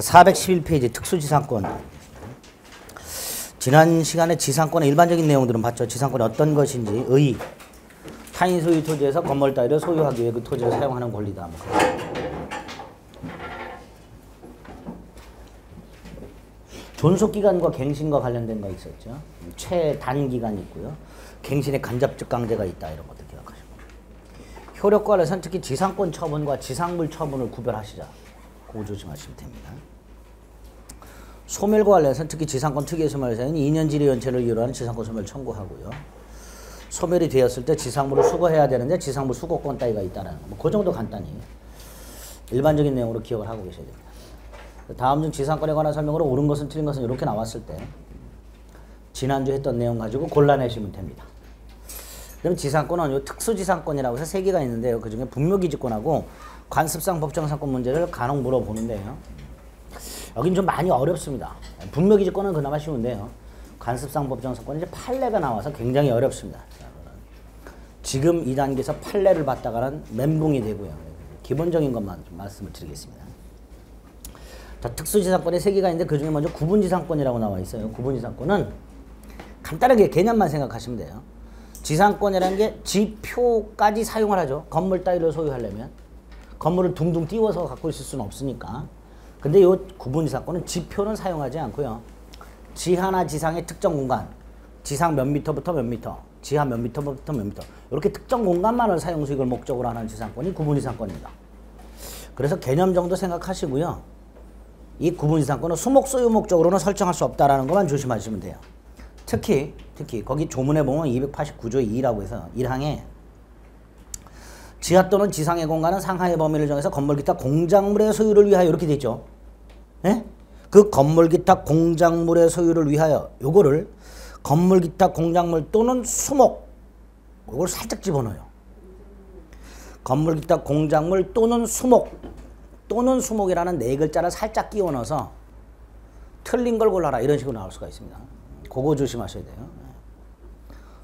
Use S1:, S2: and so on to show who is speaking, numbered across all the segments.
S1: 411페이지 특수지상권. 지난 시간에 지상권의 일반적인 내용들은 봤죠. 지상권이 어떤 것인지, 의, 타인 소유 토지에서 건물 따위를 소유하기 위해 그 토지를 사용하는 권리다. 존속기간과 갱신과 관련된 거 있었죠. 최단기간이 있고요. 갱신의 간접적 강제가 있다. 이런 것들 기억하시고. 효력과 관련해서는 특히 지상권 처분과 지상물 처분을 구별하시자. 그거 조심하시면 됩니다. 소멸과 관련해서는 특히 지상권 특이의 소멸에서는 2년 지리 연체를 이유로 하는 지상권 소멸 청구하고요. 소멸이 되었을 때 지상물을 수거해야 되는데 지상물 수거권 따위가 있다는 거. 그 정도 간단히 일반적인 내용으로 기억을 하고 계셔야 됩니다. 다음 중 지상권에 관한 설명으로 옳은 것은 틀린 것은 이렇게 나왔을 때 지난주 했던 내용 가지고 골라내시면 됩니다. 그럼 지상권은 요 특수지상권이라고 해서 3개가 있는데요. 그 중에 분묘기지권하고 관습상 법정상권 문제를 간혹 물어보는데요. 여긴 좀 많이 어렵습니다. 분묘기지권은 그나마 쉬운데요. 관습상 법정상권은 이제 판례가 나와서 굉장히 어렵습니다. 지금 이 단계에서 판례를 받다가는 멘붕이 되고요. 기본적인 것만 좀 말씀을 드리겠습니다. 자, 특수지상권에 3개가 있는데 그 중에 먼저 구분지상권이라고 나와 있어요. 구분지상권은 간단하게 개념만 생각하시면 돼요. 지상권이라는 게 지표까지 사용을 하죠. 건물 따위를 소유하려면 건물을 둥둥 띄워서 갖고 있을 수는 없으니까. 근데 이 구분지상권은 지표는 사용하지 않고요. 지하나 지상의 특정 공간, 지상 몇 미터부터 몇 미터, 지하 몇 미터부터 몇 미터, 이렇게 특정 공간만을 사용 수익을 목적으로 하는 지상권이 구분지상권입니다. 그래서 개념 정도 생각하시고요. 이 구분지상권은 수목 소유 목적으로는 설정할 수 없다라는 것만 조심하시면 돼요. 특히 거기 조문에 보면 289조 2라고 해서 1항에 지하 또는 지상의 공간은 상하의 범위를 정해서 건물 기타 공작물의 소유를 위하여 이렇게 돼 있죠. 예? 그 건물 기타 공작물의 소유를 위하여 요거를 건물 기타 공작물 또는 수목 요걸 살짝 집어넣어요. 건물 기타 공작물 또는 수목 또는 수목이라는 4글자를 살짝 끼워 넣어서 틀린 걸 골라라 이런 식으로 나올 수가 있습니다. 그거 조심하셔야 돼요.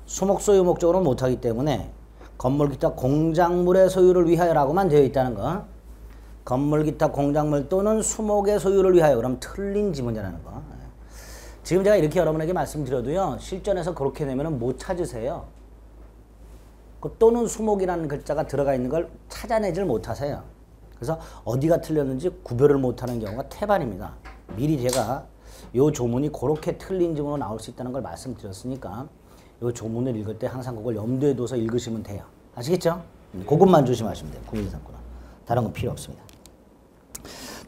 S1: 수목 소유 목적으로는 못하기 때문에 건물 기타 공작물의 소유를 위하여라고만 되어 있다는 거. 건물 기타 공작물 또는 수목의 소유를 위하여. 그럼 틀린 지문이라는 거. 지금 제가 이렇게 여러분에게 말씀드려도요. 실전에서 그렇게 내면 못 찾으세요. 그 또는 수목이라는 글자가 들어가 있는 걸 찾아내질 못하세요. 그래서 어디가 틀렸는지 구별을 못하는 경우가 태반입니다. 미리 제가 이 조문이 그렇게 틀린 지문으로 나올 수 있다는 걸 말씀드렸으니까 이 조문을 읽을 때 항상 그걸 염두에 둬서 읽으시면 돼요. 아시겠죠? 그것만 조심하시면 돼요. 구분지상권은. 다른 건 필요 없습니다.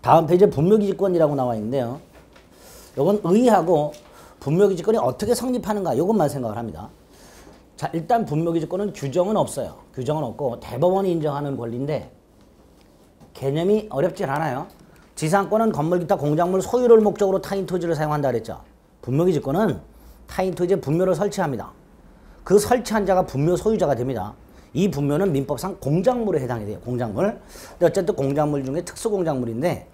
S1: 다음 페이지에 분묘기지권이라고 나와 있는데요. 이건 의하고 분묘기지권이 어떻게 성립하는가 이것만 생각을 합니다. 자, 일단 분묘기지권은 규정은 없어요. 규정은 없고 대법원이 인정하는 권리인데 개념이 어렵진 않아요. 지상권은 건물 기타 공작물 소유를 목적으로 타인 토지를 사용한다 그랬죠. 분묘기지권은 타인 토지에 분묘를 설치합니다. 그 설치한 자가 분묘 소유자가 됩니다. 이 분묘는 민법상 공작물에 해당이 돼요. 공작물. 근데 어쨌든 공작물 중에 특수공작물인데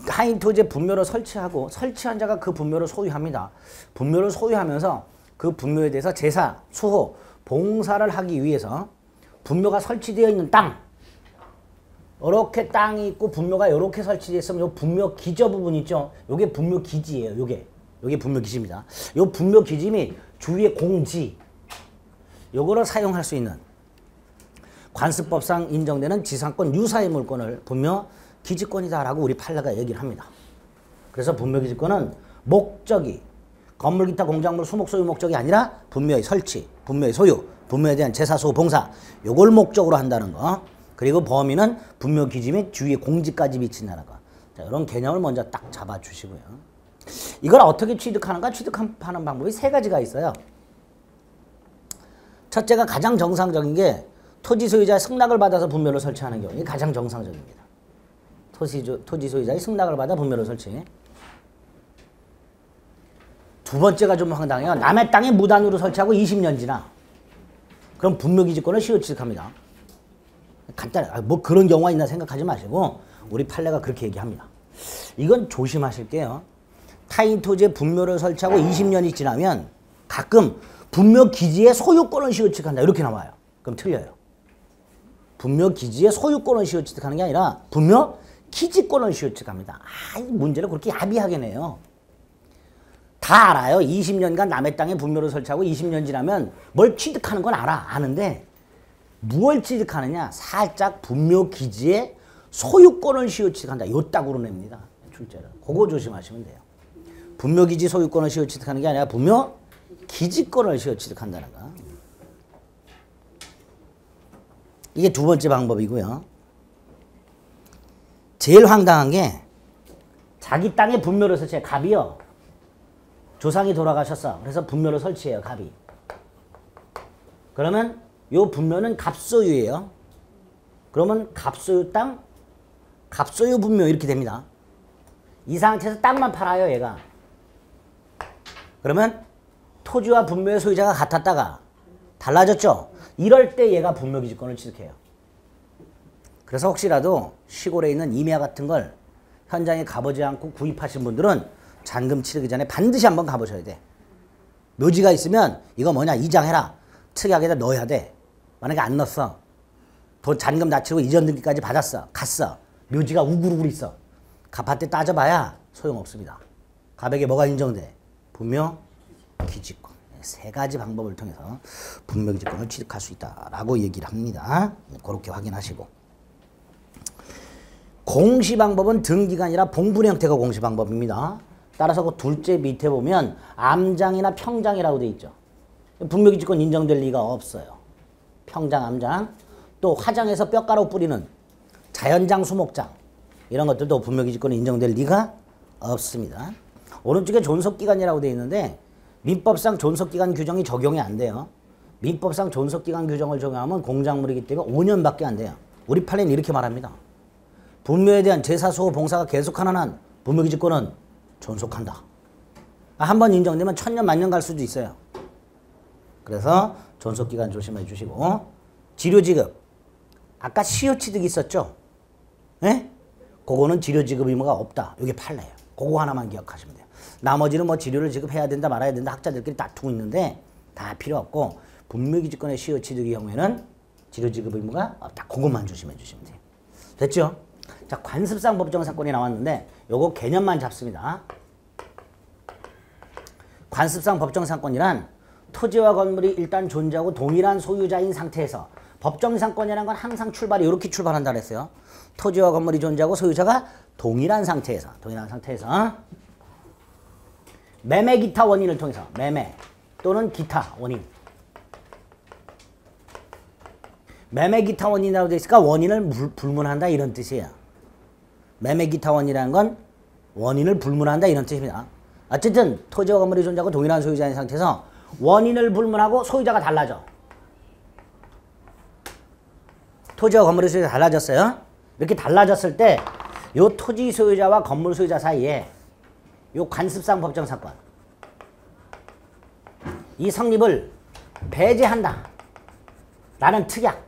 S1: 타인 토지에 분묘를 설치하고 설치한 자가 그 분묘를 소유합니다. 분묘를 소유하면서 그 분묘에 대해서 제사, 수호, 봉사를 하기 위해서 분묘가 설치되어 있는 땅 이렇게 땅이 있고 분묘가 이렇게 설치되어 있으면 요 분묘 기저 부분 있죠. 요게 분묘 기지예요. 요게 분묘 기지입니다. 요 분묘 기지 및 주위의 공지 요거를 사용할 수 있는 관습법상 인정되는 지상권 유사의 물권을 분묘 기지권이다라고 우리 판례가 얘기를 합니다. 그래서 분묘 기지권은 목적이 건물 기타 공작물 수목 소유 목적이 아니라 분묘의 설치, 분묘의 소유, 분묘에 대한 제사, 수호, 봉사 요걸 목적으로 한다는 거. 그리고 범위는 분묘 기지 및 주위의 공지까지 미친다는 거. 자, 이런 개념을 먼저 딱 잡아주시고요. 이걸 어떻게 취득하는가? 취득하는 방법이 3가지가 있어요. 첫째가 가장 정상적인 게 토지 소유자의 승낙을 받아서 분묘를 설치하는 경우. 이게 가장 정상적입니다. 토지 소유자의 승낙을 받아 분묘를 설치. 두 번째가 좀 황당해요. 남의 땅에 무단으로 설치하고 20년 지나. 그럼 분묘기지권을 시효 취득합니다. 간단해. 뭐 그런 경우가 있나 생각하지 마시고 우리 판례가 그렇게 얘기합니다. 이건 조심하실게요. 타인 토지에 분묘를 설치하고 20년이 지나면 가끔 분묘 기지의 소유권을 시효 취득한다 이렇게 나와요. 그럼 틀려요. 분묘 기지의 소유권을 시효 취득하는 게 아니라 분묘 기지권을 시효취득합니다. 이 문제를 그렇게 야비하게 내요. 다 알아요. 20년간 남의 땅에 분묘를 설치하고 20년 지나면 뭘 취득하는 건 아는데 무엇을 취득하느냐? 살짝 분묘 기지의 소유권을 시효취득한다. 요 딱으로 냅니다. 출제를. 그거 조심하시면 돼요. 분묘 기지 소유권을 시효취득하는 게 아니라 분묘 기지권을 시효취득한다는 거. 이게 두 번째 방법이고요. 제일 황당한 게 자기 땅에 분묘를 설치해. 갑이요. 조상이 돌아가셨어. 그래서 분묘를 설치해요. 갑이. 그러면 요 분묘는 갑소유예요. 그러면 갑소유 땅, 갑소유 분묘 이렇게 됩니다. 이 상태에서 땅만 팔아요. 얘가. 그러면 토지와 분묘의 소유자가 같았다가 달라졌죠. 이럴 때 얘가 분묘기지권을 취득해요. 그래서 혹시라도 시골에 있는 임야 같은 걸 현장에 가보지 않고 구입하신 분들은 잔금 치르기 전에 반드시 한번 가보셔야 돼. 묘지가 있으면 이거 뭐냐 이장해라. 특약에다 넣어야 돼. 만약에 안 넣었어. 돈 잔금 다 치르고 이전 등기까지 받았어. 갔어. 묘지가 우글우글 있어. 갑한테 따져봐야 소용없습니다. 갑에게 뭐가 인정돼? 분묘 기지권. 세 가지 방법을 통해서 분묘 기지권을 취득할 수 있다라고 얘기를 합니다. 그렇게 확인하시고. 공시방법은 등기가 아니라 봉분 형태가 공시방법입니다. 따라서 그 둘째 밑에 보면 암장이나 평장이라고 돼 있죠. 분묘 기지권 인정될 리가 없어요. 평장, 암장, 또 화장에서 뼈가루 뿌리는 자연장, 수목장 이런 것들도 분묘 기지권이 인정될 리가 없습니다. 오른쪽에 존속기간이라고 돼 있는데 민법상 존속기간 규정이 적용이 안 돼요. 민법상 존속기간 규정을 적용하면 공작물이기 때문에 5년밖에 안 돼요. 우리 판례는 이렇게 말합니다. 분묘에 대한 제사, 수호, 봉사가 계속하는 한 분묘 기지권은 존속한다. 한 번 인정되면 1000년, 만년 갈 수도 있어요. 그래서 존속기간 조심해 주시고. 지료지급. 아까 시효취득이 있었죠? 예? 그거는 지료지급 의무가 없다. 이게 판례예요. 그거 하나만 기억하시면 돼요. 나머지는 뭐 지료를 지급해야 된다 말아야 된다 학자들끼리 다투고 있는데 다 필요 없고 분묘기지권의 시효취득의 경우에는 지료지급 의무가 없다. 그것만 조심해 주시면 돼요. 됐죠? 자, 관습상 법정사건이 나왔는데 요거 개념만 잡습니다. 관습상 법정사건이란 토지와 건물이 일단 존재하고 동일한 소유자인 상태에서 법정사건이라는 건 항상 출발이 이렇게 출발한다 그랬어요. 토지와 건물이 존재하고 소유자가 동일한 상태에서 매매 기타 원인을 통해서 매매 또는 기타 원인 매매 기타 원인이라고 되어 있으니까 원인을 불문한다 이런 뜻이에요. 매매 기타 원인이라는 건 원인을 불문한다 이런 뜻입니다. 어쨌든 토지와 건물이 존재하고 동일한 소유자인 상태에서 원인을 불문하고 소유자가 달라져. 토지와 건물의 소유자가 달라졌어요. 이렇게 달라졌을 때 요 토지 소유자와 건물 소유자 사이에 요 관습상 법정 사건 이 성립을 배제한다 라는 특약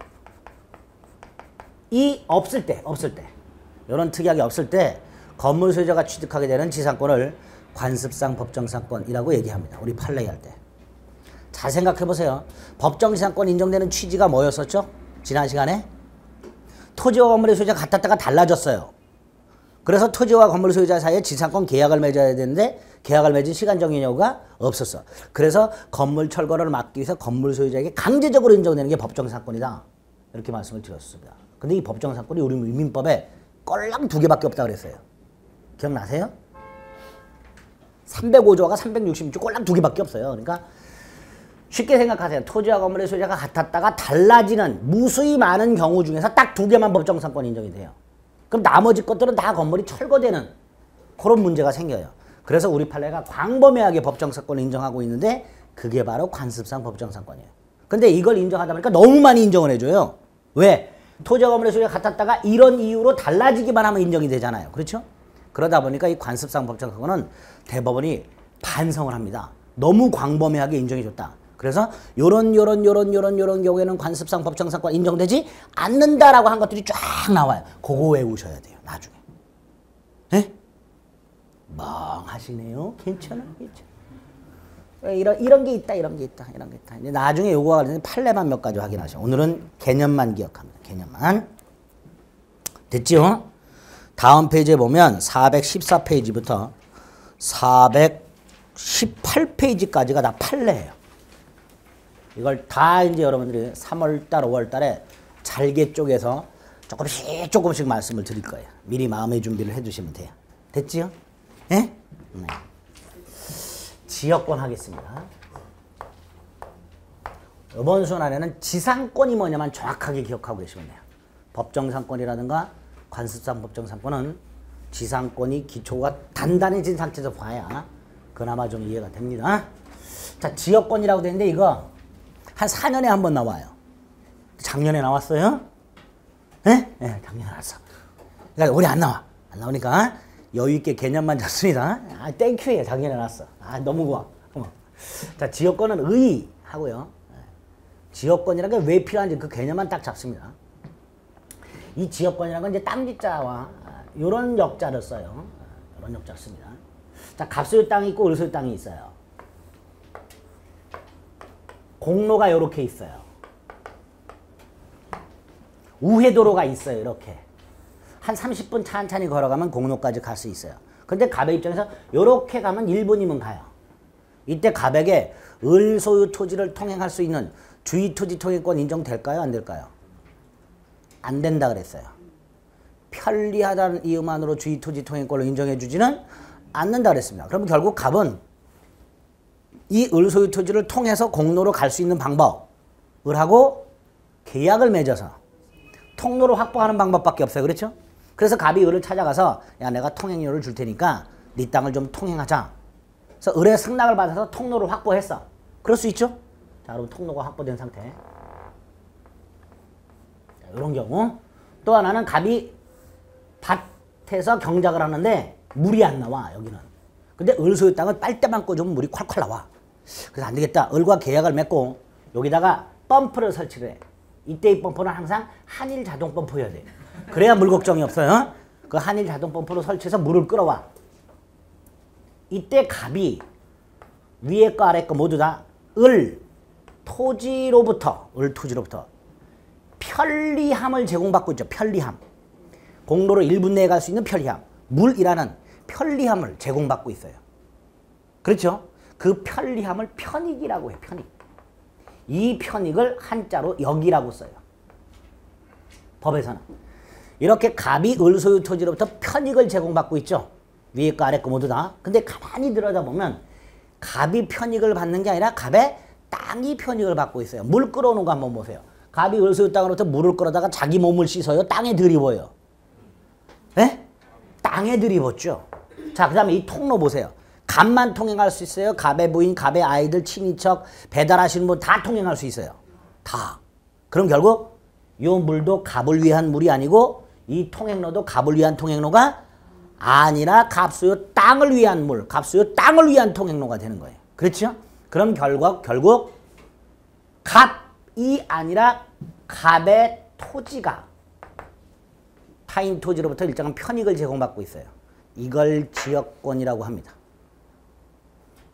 S1: 이 없을 때 이런 특약이 없을 때 건물 소유자가 취득하게 되는 지상권을 관습상 법정사건이라고 얘기합니다. 우리 판례 할 때. 잘 생각해 보세요. 법정지상권 인정되는 취지가 뭐였었죠? 지난 시간에 토지와 건물의 소유자가 같았다가 달라졌어요. 그래서 토지와 건물 소유자 사이에 지상권 계약을 맺어야 되는데 계약을 맺은 시간적인 여부가 없었어. 그래서 건물 철거를 막기 위해서 건물 소유자에게 강제적으로 인정되는 게 법정사건이다. 이렇게 말씀을 드렸습니다. 근데 이 법정사건이 우리 민법에 꼴랑 2개밖에 없다고 그랬어요. 기억나세요? 305조가 366조 꼴랑 2개밖에 없어요. 그러니까 쉽게 생각하세요. 토지와 건물의 소유자가 같았다가 달라지는 무수히 많은 경우 중에서 딱 2개만 법정사건 인정이 돼요. 그럼 나머지 것들은 다 건물이 철거되는 그런 문제가 생겨요. 그래서 우리 판례가 광범위하게 법정사건을 인정하고 있는데 그게 바로 관습상 법정사건이에요. 근데 이걸 인정하다 보니까 너무 많이 인정을 해줘요. 왜? 토지와 건물의 소유가 같았다가 이런 이유로 달라지기만 하면 인정이 되잖아요. 그렇죠? 그러다 보니까 이 관습상 법정사건은 대법원이 반성을 합니다. 너무 광범위하게 인정해줬다. 그래서 요런 경우에는 관습상 법정사건 인정되지 않는다라고 한 것들이 쫙 나와요. 그거 외우셔야 돼요. 나중에. 에? 멍하시네요. 괜찮아. 이런 게 있다. 이제 나중에 요거와 관련된 판례만 몇 가지 확인하셔. 오늘은 개념만 기억합니다. 개념만. 됐죠? 다음 페이지에 보면 414페이지부터 418페이지까지가 다 판례예요. 이걸 다 이제 여러분들이 3월달, 5월달에 잘게 쪼개서 조금씩 말씀을 드릴 거예요. 미리 마음의 준비를 해두시면 돼요. 됐지요? 예? 네. 지역권 하겠습니다. 이번 순환에는 지상권이 뭐냐만 정확하게 기억하고 계시면 돼요. 법정상권이라든가 관습상 법정상권은 지상권이 기초가 단단해진 상태에서 봐야 그나마 좀 이해가 됩니다. 자, 지역권이라고 되는데 이거 한 4년에 한 번 나와요. 작년에 나왔어요? 네? 네, 작년에 나왔어. 그러니까 올해 안 나와. 안 나오니까 여유있게 개념만 잡습니다. 아, 땡큐예요. 작년에 나왔어. 아, 너무 고마워. 자, 지역권은 하고요. 지역권이라는 게 왜 필요한지 그 개념만 딱 잡습니다. 이 지역권이라는 건 이제 땅지자와 이런 역자를 써요. 이런 역자를 씁니다. 자, 갑소유 땅이 있고 을소유 땅이 있어요. 공로가 이렇게 있어요. 우회도로가 있어요. 이렇게. 한 30분 찬찬히 걸어가면 공로까지 갈 수 있어요. 근데 갑의 입장에서 이렇게 가면 1분이면 가요. 이때 갑에게 을소유 토지를 통행할 수 있는 주의토지 통행권 인정될까요? 안 될까요? 안 된다 그랬어요. 편리하다는 이유만으로 주의토지 통행권을 인정해 주지는 않는다 그랬습니다. 그럼 결국 갑은 이 을소유 토지를 통해서 공로로 갈 수 있는 방법을 하고 계약을 맺어서 통로를 확보하는 방법밖에 없어요. 그렇죠? 그래서 갑이 을을 찾아가서 야, 내가 통행료를 줄 테니까 네 땅을 좀 통행하자. 그래서 을의 승낙을 받아서 통로를 확보했어. 그럴 수 있죠? 자, 여러분 통로가 확보된 상태. 자, 이런 경우. 또 하나는 갑이 밭에서 경작을 하는데 물이 안 나와. 여기는. 근데 을소유 땅은 빨대만 꽂으면 물이 콸콸 나와. 그래서 안 되겠다. 을과 계약을 맺고 여기다가 펌프를 설치를 해. 이때 이 펌프는 항상 한일 자동 펌프여야 돼. 그래야 물 걱정이 없어요. 그 한일 자동 펌프로 설치해서 물을 끌어와. 이때 갑이 위에 거 아래 거 모두 다 을 토지로부터 편리함을 제공받고 있죠. 편리함. 공로로 1분 내에 갈 수 있는 편리함. 물이라는 편리함을 제공받고 있어요. 그렇죠? 그 편리함을 편익이라고 해요. 편익. 이 편익을 한자로 역이라고 써요. 법에서는. 이렇게 갑이 을소유 토지로부터 편익을 제공받고 있죠. 위에 거 아래 거 모두 다. 근데 가만히 들여다보면 갑이 편익을 받는 게 아니라 갑의 땅이 편익을 받고 있어요. 물 끌어오는 거 한번 보세요. 갑이 을소유 땅으로부터 물을 끌어다가 자기 몸을 씻어요? 땅에 들이워요? 예? 땅에 들이웠죠. 자, 그 다음에 이 통로 보세요. 갑만 통행할 수 있어요? 갑의 부인, 갑의 아이들, 친인척, 배달하시는 분 다 통행할 수 있어요. 다. 그럼 결국 이 물도 갑을 위한 물이 아니고 이 통행로도 갑을 위한 통행로가 아니라 갑소유 땅을 위한 물, 갑소유 땅을 위한 통행로가 되는 거예요. 그렇죠? 그럼 결국 갑이 아니라 갑의 토지가 타인 토지로부터 일정한 편익을 제공받고 있어요. 이걸 지역권이라고 합니다.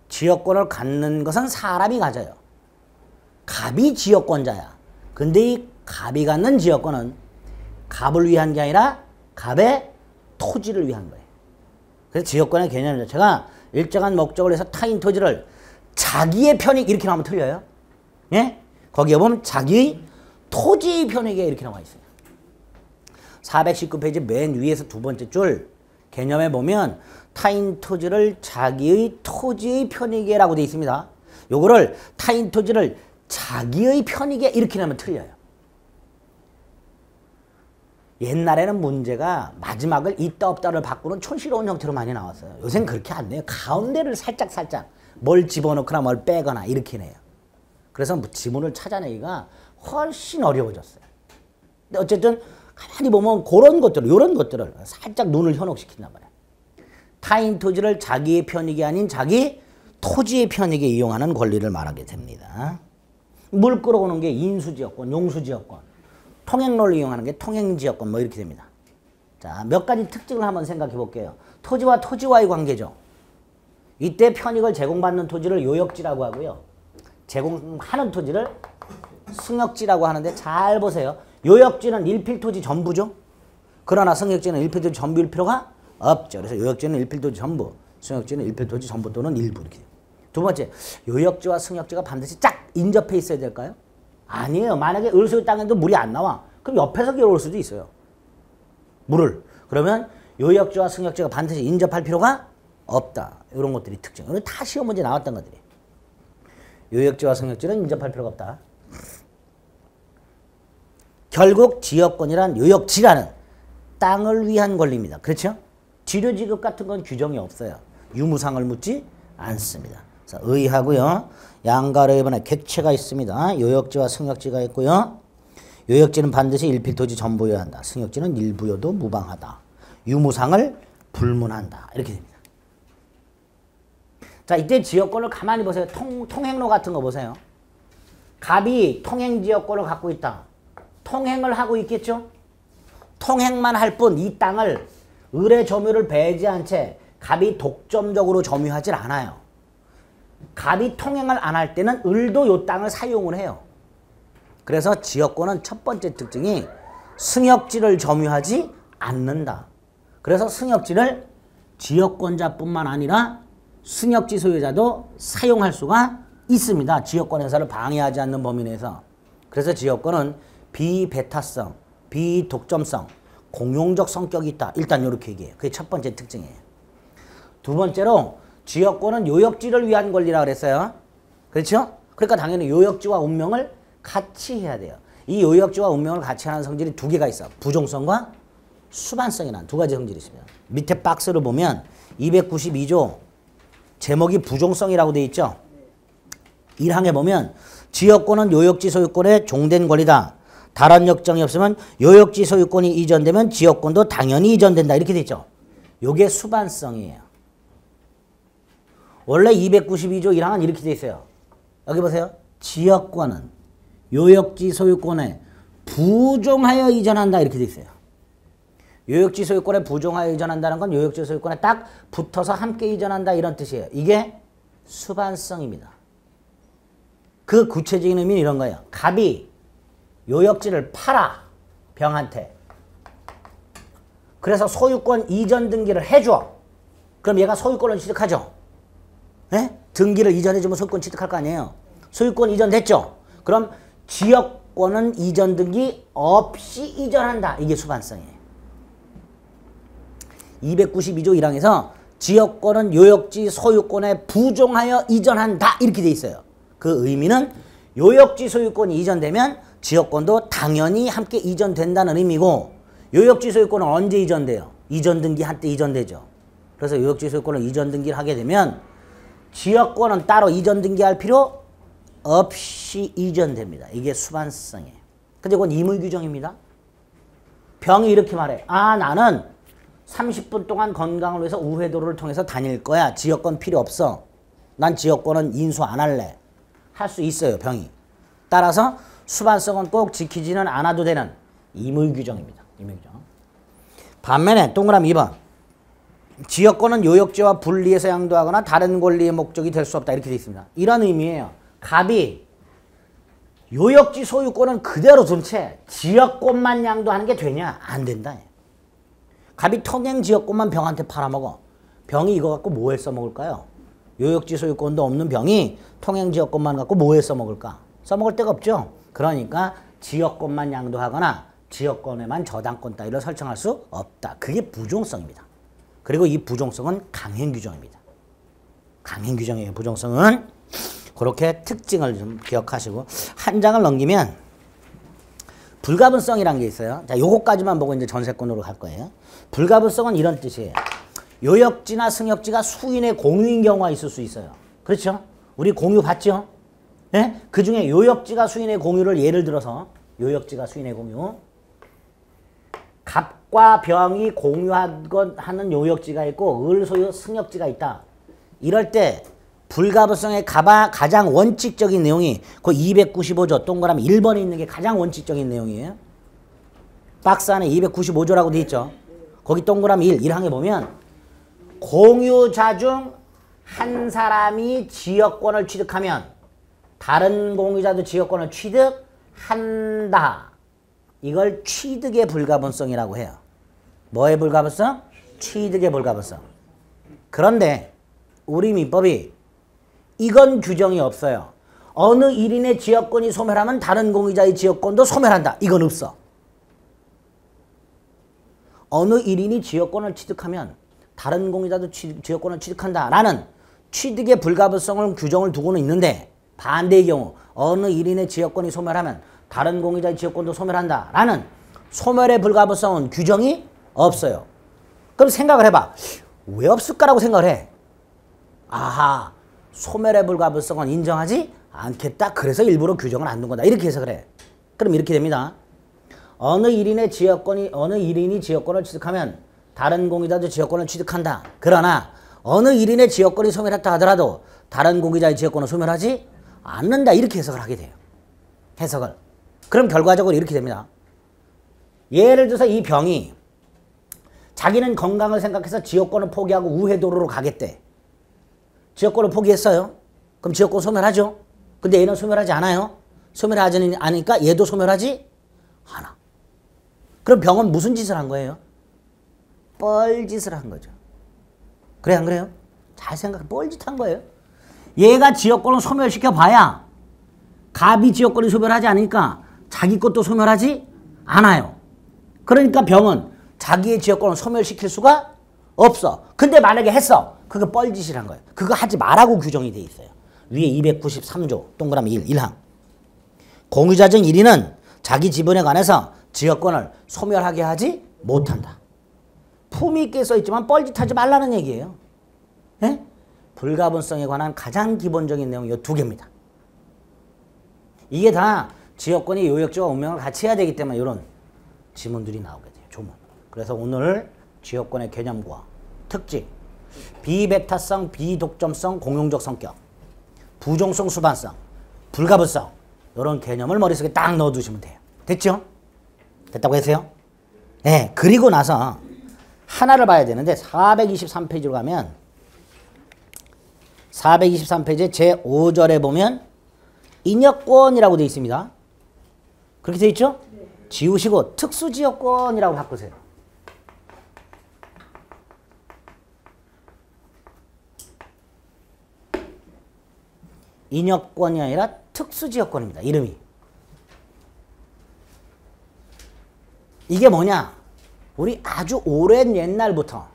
S1: 지역권을 갖는 것은 사람이 가져요. 갑이 지역권자야. 근데 이 갑이 갖는 지역권은 갑을 위한 게 아니라 갑의 토지를 위한 거예요. 그래서 지역권의 개념 자체가 일정한 목적을 위해서 타인 토지를 자기의 편익 이렇게 나오면 틀려요. 예? 거기에 보면 자기의 토지의 편익에 이렇게 나와 있어요. 419페이지 맨 위에서 두 번째 줄 개념에 보면 타인 토지를 자기의 토지의 편익에라고 되어 있습니다. 요거를 타인 토지를 자기의 편익에 이렇게 나면 틀려요. 옛날에는 문제가 마지막을 있다 없다를 바꾸는 촌스러운 형태로 많이 나왔어요. 요새는 그렇게 안 돼요. 가운데를 살짝 뭘 집어넣거나 뭘 빼거나 이렇게 내요. 그래서 지문을 찾아내기가 훨씬 어려워졌어요. 근데 어쨌든 가만히 보면 그런 것들, 이런 것들을 살짝 눈을 현혹시킨단 말이에요. 타인 토지를 자기의 편익이 아닌 자기 토지의 편익에 이용하는 권리를 말하게 됩니다. 물 끌어오는 게 인수지역권, 용수지역권, 통행로를 이용하는 게 통행지역권 뭐 이렇게 됩니다. 자, 몇 가지 특징을 한번 생각해 볼게요. 토지와 토지와의 관계죠. 이때 편익을 제공받는 토지를 요역지라고 하고요. 제공하는 토지를 승역지라고 하는데 잘 보세요. 요역지는 일필토지 전부죠. 그러나 승역지는 일필도지 전부일 필요가 없죠. 그래서 요역지는 일필도지 전부, 승역지는 일필도지 전부 또는 일부 이렇게. 두 번째, 요역지와 승역지가 반드시 짝 인접해 있어야 될까요? 아니에요. 만약에 을소유 땅에도 물이 안 나와. 그럼 옆에서 길어올 수도 있어요. 물을. 그러면 요역지와 승역지가 반드시 인접할 필요가 없다. 이런 것들이 특징. 오늘 다 시험 문제 나왔던 것들이. 요역지와 승역지는 인접할 필요가 없다. 결국 지역권이란 요역지라는 땅을 위한 권리입니다. 그렇죠? 지료지급 같은 건 규정이 없어요. 유무상을 묻지 않습니다. 그래서 의하고요. 양가로 이번에 객체가 있습니다. 요역지와 승역지가 있고요. 요역지는 반드시 일필토지 전부여야 한다. 승역지는 일부여도 무방하다. 유무상을 불문한다. 이렇게 됩니다. 자, 이때 지역권을 가만히 보세요. 통행로 같은 거 보세요. 갑이 통행지역권을 갖고 있다. 통행을 하고 있겠죠? 통행만 할 뿐 이 땅을 을의 점유를 배제한 채 갑이 독점적으로 점유하지 않아요. 갑이 통행을 안 할 때는 을도 이 땅을 사용을 해요. 그래서 지역권은 첫 번째 특징이 승역지를 점유하지 않는다. 그래서 승역지를 지역권자뿐만 아니라 승역지 소유자도 사용할 수가 있습니다. 지역권 행사를 방해하지 않는 범위 내에서. 그래서 지역권은 비배타성, 비독점성, 공용적 성격이 있다. 일단 이렇게 얘기해요. 그게 첫 번째 특징이에요. 두 번째로 지역권은 요역지를 위한 권리라 그랬어요. 그렇죠? 그러니까 당연히 요역지와 운명을 같이 해야 돼요. 이 요역지와 운명을 같이 하는 성질이 두 개가 있어. 부종성과 수반성이라는 두 가지 성질이 있습니다. 밑에 박스를 보면 292조 제목이 부종성이라고 되어 있죠. 1항에 보면 지역권은 요역지 소유권의 종된 권리다. 다른 역정이 없으면 요역지 소유권이 이전되면 지역권도 당연히 이전된다. 이렇게 되어 있죠. 요게 수반성이에요. 원래 292조 1항은 이렇게 되어 있어요. 여기 보세요. 지역권은 요역지 소유권에 부종하여 이전한다. 이렇게 되어 있어요. 요역지 소유권에 부종하여 이전한다는 건 요역지 소유권에 딱 붙어서 함께 이전한다 이런 뜻이에요. 이게 수반성입니다. 그 구체적인 의미는 이런 거예요. 갑이 요역지를 팔아 병한테. 그래서 소유권 이전 등기를 해줘. 그럼 얘가 소유권을 취득하죠. 네? 등기를 이전해주면 소유권 취득할 거 아니에요. 소유권 이전됐죠. 그럼 지역권은 이전 등기 없이 이전한다. 이게 수반성이에요. 292조 1항에서 지역권은 요역지 소유권에 부종하여 이전한다. 이렇게 돼 있어요. 그 의미는 요역지 소유권이 이전되면 지역권도 당연히 함께 이전된다는 의미고, 요역지 소유권은 언제 이전돼요? 이전 등기 한때 이전되죠. 그래서 요역지 소유권을 이전 등기를 하게 되면 지역권은 따로 이전 등기할 필요 없이 이전됩니다. 이게 수반성이에요. 근데 그건 임의 규정입니다. 병이 이렇게 말해. 아, 나는 30분 동안 건강을 위해서 우회도로를 통해서 다닐 거야. 지역권 필요 없어. 난 지역권은 인수 안 할래. 할 수 있어요, 병이. 따라서 수반성은 꼭 지키지는 않아도 되는 임의 규정입니다. 임의 규정. 반면에 동그라미 2번. 지역권은 요역지와 분리해서 양도하거나 다른 권리의 목적이 될 수 없다. 이렇게 되어 있습니다. 이런 의미예요. 갑이 요역지 소유권은 그대로 둔 채 지역권만 양도하는 게 되냐? 안 된다. 갑이 통행 지역권만 병한테 팔아먹어. 병이 이거 갖고 뭐에 써먹을까요? 요역지 소유권도 없는 병이 통행 지역권만 갖고 뭐에 써먹을까? 써먹을 데가 없죠. 그러니까 지역권만 양도하거나 지역권에만 저당권 따위를 설정할 수 없다. 그게 부종성입니다. 그리고 이 부종성은 강행규정입니다. 강행규정이에요. 부종성은. 그렇게 특징을 좀 기억하시고 한 장을 넘기면 불가분성이라는 게 있어요. 자, 요거까지만 보고 이제 전세권으로 갈 거예요. 불가분성은 이런 뜻이에요. 요역지나 승역지가 수인의 공유인 경우가 있을 수 있어요. 그렇죠? 우리 공유 봤죠? 네? 그 중에 요역지가 수인의 공유를 예를 들어서 요역지가 수인의 공유, 갑과 병이 공유하는 요역지가 있고 을 소유 승역지가 있다. 이럴 때 불가분성의 가장 원칙적인 내용이 그 295조 동그라미 1번에 있는 게 가장 원칙적인 내용이에요. 박스 안에 295조라고 돼 있죠. 거기 동그라미 1항에 보면 공유자 중 한 사람이 지역권을 취득하면 다른 공유자도 지역권을 취득한다. 이걸 취득의 불가분성이라고 해요. 뭐의 불가분성? 취득의 불가분성. 그런데 우리 민법이 이건 규정이 없어요. 어느 1인의 지역권이 소멸하면 다른 공유자의 지역권도 소멸한다. 이건 없어. 어느 1인이 지역권을 취득하면 다른 공유자도 지역권을 취득한다. 라는 취득의 불가분성을 규정을 두고는 있는데 반대의 경우 어느 1인의 지역권이 소멸하면 다른 공유자의 지역권도 소멸한다. 라는 소멸의 불가분성은 규정이 없어요. 그럼 생각을 해봐. 왜 없을까라고 생각을 해. 아하, 소멸의 불가분성은 인정하지 않겠다. 그래서 일부러 규정을 안 둔 거다. 이렇게 해석을 해. 그럼 이렇게 됩니다. 어느 1인이 지역권을 취득하면 다른 공유자도 지역권을 취득한다. 그러나 어느 1인의 지역권이 소멸했다 하더라도 다른 공유자의 지역권을 소멸하지 않는다. 이렇게 해석을 하게 돼요. 해석을. 그럼 결과적으로 이렇게 됩니다. 예를 들어서 이 병이 자기는 건강을 생각해서 지역권을 포기하고 우회도로로 가겠대. 지역권을 포기했어요. 그럼 지역권 소멸하죠. 근데 얘는 소멸하지 않아요. 소멸하지 않으니까 얘도 소멸하지 않아. 그럼 병은 무슨 짓을 한 거예요? 뻘짓을 한 거죠. 그래 안 그래요? 잘 생각해. 뻘짓한 거예요. 얘가 지역권을 소멸시켜 봐야 갑이 지역권을 소멸하지 않으니까 자기 것도 소멸하지 않아요. 그러니까 병은 자기의 지역권을 소멸시킬 수가 없어. 근데 만약에 했어. 그거 뻘짓이란 거예요. 그거 하지 말라고 규정이 돼 있어요. 위에 293조 동그라미 1항. 공유자 중 1인은 자기 지분에 관해서 지역권을 소멸하게 하지 못한다. 품위 있게 써있지만 뻘짓하지 말라는 얘기예요. 예? 불가분성에 관한 가장 기본적인 내용이 이 두 개입니다. 이게 다 지역권이 요역지와 운명을 같이 해야 되기 때문에 이런 지문들이 나오게 돼요. 조문. 그래서 오늘 지역권의 개념과 특징, 비배타성, 비독점성, 공용적 성격, 부종성, 수반성, 불가분성 이런 개념을 머릿속에 딱 넣어두시면 돼요. 됐죠? 됐다고 하세요? 네. 그리고 나서 하나를 봐야 되는데 423페이지로 가면 423페이지 제5절에 보면 인여권이라고 되어 있습니다. 그렇게 되어 있죠? 지우시고 특수지역권이라고 바꾸세요. 인여권이 아니라 특수지역권입니다. 이름이. 이게 뭐냐? 우리 아주 오랜 옛날부터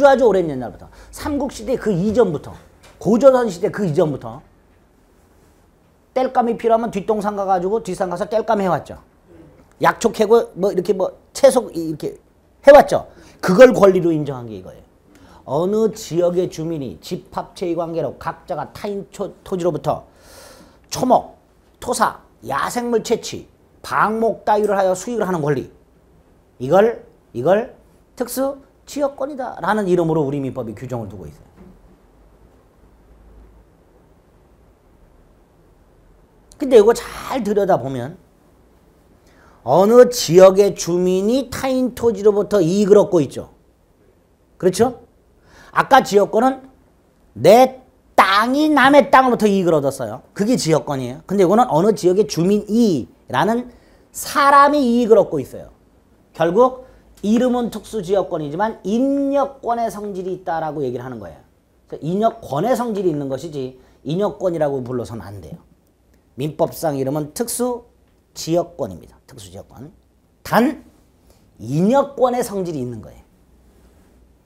S1: 아주 오랜 옛날부터 삼국시대 그 이전부터 고조선시대 그 이전부터 땔감이 필요하면 뒷동산 가가지고 뒷산 가서 땔감 해왔죠. 약초 캐고 뭐 이렇게 뭐 채소 이렇게 해왔죠. 그걸 권리로 인정한 게 이거예요. 어느 지역의 주민이 집합체의 관계로 각자가 타인 토지로부터 초목, 토사, 야생물 채취, 방목 따위를 하여 수익을 하는 권리. 이걸 특수 지역권이다 라는 이름으로 우리 민법이 규정을 두고 있어요. 근데 이거 잘 들여다보면 어느 지역의 주민이 타인 토지로부터 이익을 얻고 있죠. 그렇죠? 아까 지역권은 내 땅이 남의 땅으로부터 이익을 얻었어요. 그게 지역권이에요. 근데 이거는 어느 지역의 주민이라는 사람이 이익을 얻고 있어요. 결국 이름은 특수지역권이지만 인여권의 성질이 있다라고 얘기를 하는 거예요. 인여권의 성질이 있는 것이지 인여권이라고 불러서는 안 돼요. 민법상 이름은 특수지역권입니다. 특수지역권. 단 인여권의 성질이 있는 거예요.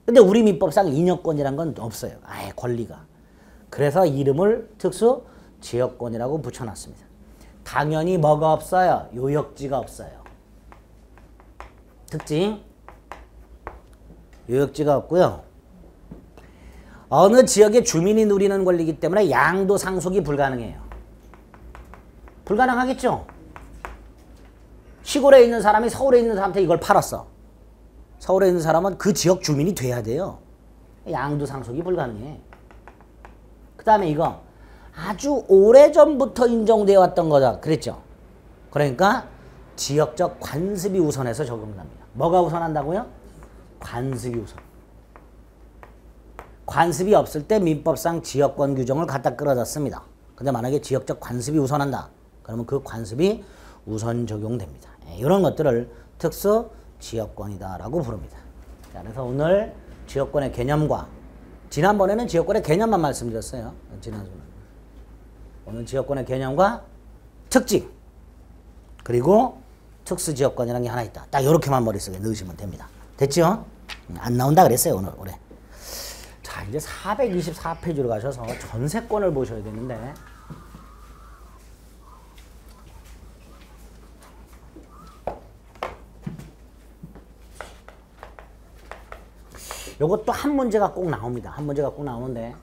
S1: 근데 우리 민법상 인여권이란 건 없어요. 아예 권리가. 그래서 이름을 특수지역권이라고 붙여놨습니다. 당연히 뭐가 없어요? 요역지가 없어요. 특징, 요역지가 없고요. 어느 지역의 주민이 누리는 권리이기 때문에 양도 상속이 불가능해요. 불가능하겠죠? 시골에 있는 사람이 서울에 있는 사람한테 이걸 팔았어. 서울에 있는 사람은 그 지역 주민이 돼야 돼요. 양도 상속이 불가능해. 그 다음에 이거 아주 오래전부터 인정되어 왔던 거다. 그랬죠? 그러니까 지역적 관습이 우선해서 적용합니다. 뭐가 우선한다고요? 관습이 우선. 관습이 없을 때 민법상 지역권 규정을 갖다 끌어다 씁니다. 근데 만약에 지역적 관습이 우선한다. 그러면 그 관습이 우선 적용됩니다. 이런 것들을 특수 지역권이다라고 부릅니다. 자, 그래서 오늘 지역권의 개념과 지난번에는 지역권의 개념만 말씀드렸어요. 오늘 지역권의 개념과 특징 그리고 특수지역권이라는 게 하나 있다. 딱 이렇게만 머릿속에 넣으시면 됩니다. 됐죠? 안 나온다 그랬어요 오늘 올해. 자 이제 424페이지로 가셔서 전세권을 보셔야 되는데 요것도 한 문제가 꼭 나옵니다. 한 문제가 꼭 나오는데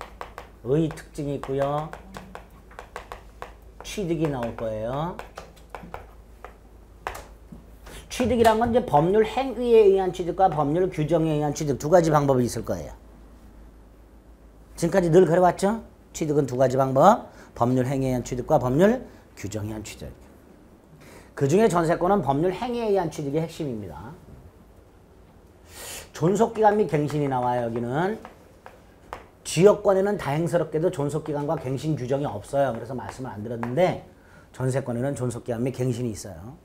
S1: 의 특징이 있고요. 취득이 나올 거예요. 취득이란 건 이제 법률 행위에 의한 취득과 법률 규정에 의한 취득 두 가지 방법이 있을 거예요. 지금까지 늘 그래왔죠? 취득은 두 가지 방법. 법률 행위에 의한 취득과 법률 규정에 의한 취득. 그 중에 전세권은 법률 행위에 의한 취득이 핵심입니다. 존속기간 및 갱신이 나와요. 여기는 지역권에는 다행스럽게도 존속기간과 갱신 규정이 없어요. 그래서 말씀을 안 드렸는데 전세권에는 존속기간 및 갱신이 있어요.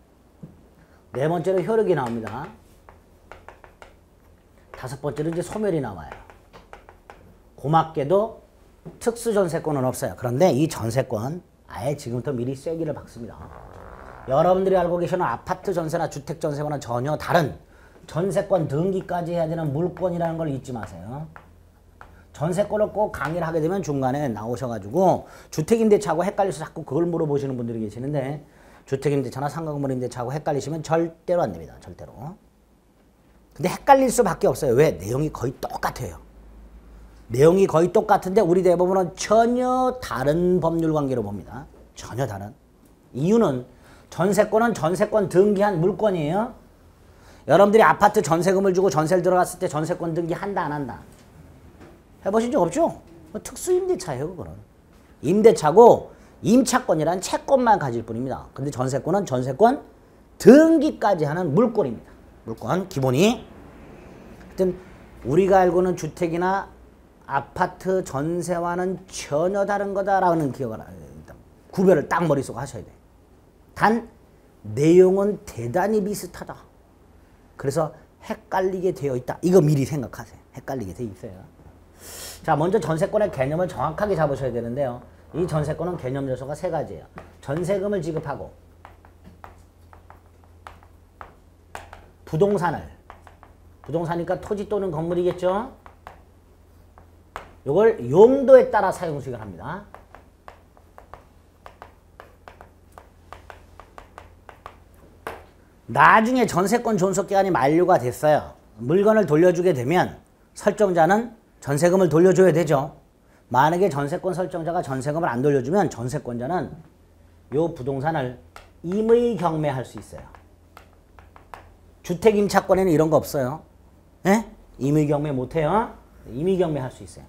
S1: 네 번째로 효력이 나옵니다. 다섯 번째로 이제 소멸이 나와요. 고맙게도 특수전세권은 없어요. 그런데 이 전세권 아예 지금부터 미리 쐐기를 박습니다. 여러분들이 알고 계시는 아파트 전세나 주택 전세와는 전혀 다른 전세권 등기까지 해야 되는 물권이라는 걸 잊지 마세요. 전세권을 꼭 강의를 하게 되면 중간에 나오셔가지고 주택임대차하고 헷갈려서 자꾸 그걸 물어보시는 분들이 계시는데 주택임대차나 상가건물임대차하고 헷갈리시면 절대로 안 됩니다. 절대로. 근데 헷갈릴 수밖에 없어요. 왜? 내용이 거의 똑같아요. 내용이 거의 똑같은데 우리 대법원은 전혀 다른 법률 관계로 봅니다. 전혀 다른. 이유는 전세권은 전세권 등기한 물권이에요. 여러분들이 아파트 전세금을 주고 전세를 들어갔을 때 전세권 등기 한다 안 한다? 해보신 적 없죠? 특수임대차예요. 그거는. 임대차고 임차권이란 채권만 가질 뿐입니다. 근데 전세권은 전세권 등기까지 하는 물권입니다. 물권 기본이. 하여튼 우리가 알고는 주택이나 아파트 전세와는 전혀 다른 거다라는 기억을 구별을 딱 머릿속에 하셔야 돼요. 단 내용은 대단히 비슷하다. 그래서 헷갈리게 되어 있다. 이거 미리 생각하세요. 헷갈리게 되어 있어요. 자, 먼저 전세권의 개념을 정확하게 잡으셔야 되는데요. 이 전세권은 개념 요소가 세 가지예요. 전세금을 지급하고 부동산이니까 토지 또는 건물이겠죠. 이걸 용도에 따라 사용 수익을 합니다. 나중에 전세권 존속기간이 만료가 됐어요. 물건을 돌려주게 되면 설정자는 전세금을 돌려줘야 되죠. 만약에 전세권 설정자가 전세금을 안 돌려주면 전세권자는 이 부동산을 임의경매할 수 있어요. 주택임차권에는 이런 거 없어요. 예? 임의경매 못해요. 임의경매할 수 있어요.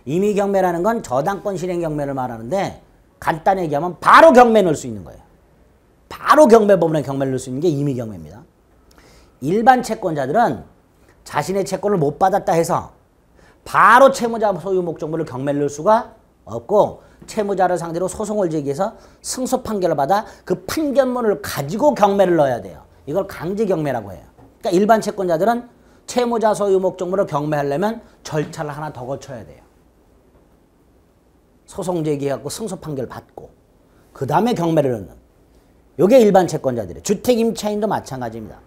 S1: 임의경매라는 건 저당권 실행경매를 말하는데 간단히 얘기하면 바로 경매 넣을 수 있는 거예요. 바로 경매법원에 경매를 넣을 수 있는 게 임의경매입니다. 일반 채권자들은 자신의 채권을 못 받았다 해서 바로 채무자 소유 목적물을 경매를 넣을 수가 없고 채무자를 상대로 소송을 제기해서 승소 판결을 받아 그 판결문을 가지고 경매를 넣어야 돼요. 이걸 강제경매라고 해요. 그러니까 일반 채권자들은 채무자 소유 목적물을 경매하려면 절차를 하나 더 거쳐야 돼요. 소송 제기해갖고 승소 판결 받고 그 다음에 경매를 넣는. 이게 일반 채권자들이에요. 주택임차인도 마찬가지입니다.